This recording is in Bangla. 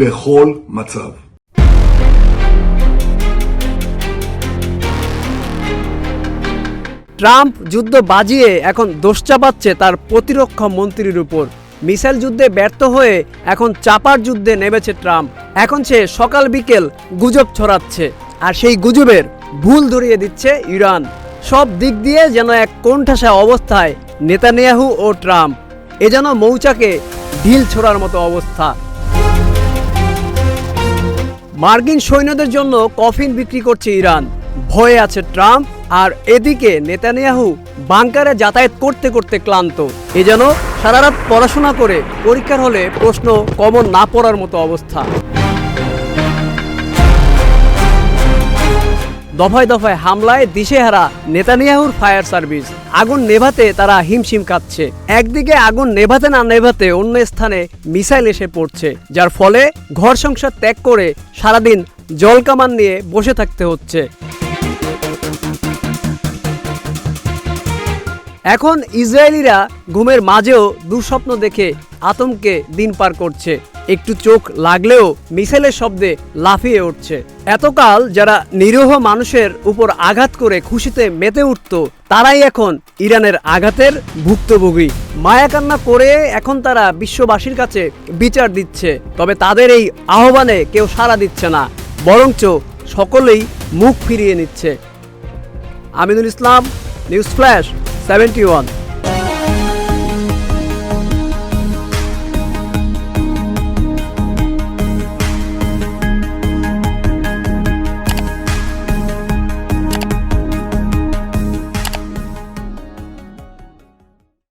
בכל מצב. ট্রাম্প যুদ্ধ বাজিয়ে এখন দোষ চাপাচ্ছে তার প্রতিরক্ষা মন্ত্রীর উপর। মিসাইল যুদ্ধে ব্যর্থ হয়ে এখন চাপার যুদ্ধে নেমেছে ট্রাম্প। এখন সে সকাল বিকেল গুজব ছড়াচ্ছে, আর সেই গুজবের ভুল ধরিয়ে দিচ্ছে ইরান। সব দিক দিয়ে যেন এক কোণঠাসা অবস্থায় নেতানিয়াহু ও ট্রাম্প। এ যেন মৌচাকে ঢিল ছোড়ার মতো অবস্থা। মার্কিন সৈন্যদের জন্য কফিন বিক্রি করছে ইরান, ভয়ে আছে ট্রাম্প। আর এদিকে নেতানিয়াহু বাংকারে যাতায়াত করতে করতে ক্লান্ত। এ যেন সারা রাত পড়াশোনা করে পরীক্ষার হলে প্রশ্ন কমন না পড়ার মতো অবস্থা। দফায় দফায় হামলায় দিশেহারা নেতানিয়াহুর ফায়ার সার্ভিস। আগুন নেভাতে তারা হিমশিম খাচ্ছে। একদিকে আগুন নেভাতে না নেভাতে অন্য স্থানে মিসাইল এসে পড়ছে, যার ফলে ঘর সংসার ত্যাগ করে সারাদিন জলকামান নিয়ে বসে থাকতে হচ্ছে। এখন ইসরায়েলিরা ঘুমের মাঝেও দুঃস্বপ্ন দেখে আতঙ্কে দিন পার করছে। একটু চোখ লাগলেও মিসাইলের শব্দে লাফিয়ে উঠছে। এতকাল যারা নিরীহ মানুষের উপর আঘাত করে খুশিতে মেতে উঠত, তারাই এখন ইরানের আঘাতের ভুক্তভোগী। মায়াকান্না করে এখন তারা বিশ্ববাসীর কাছে বিচার দিচ্ছে। তবে তাদের এই আহ্বানে কেউ সাড়া দিচ্ছে না, বরঞ্চ সকলেই মুখ ফিরিয়ে নিচ্ছে। Aminul Islam, news flash 71।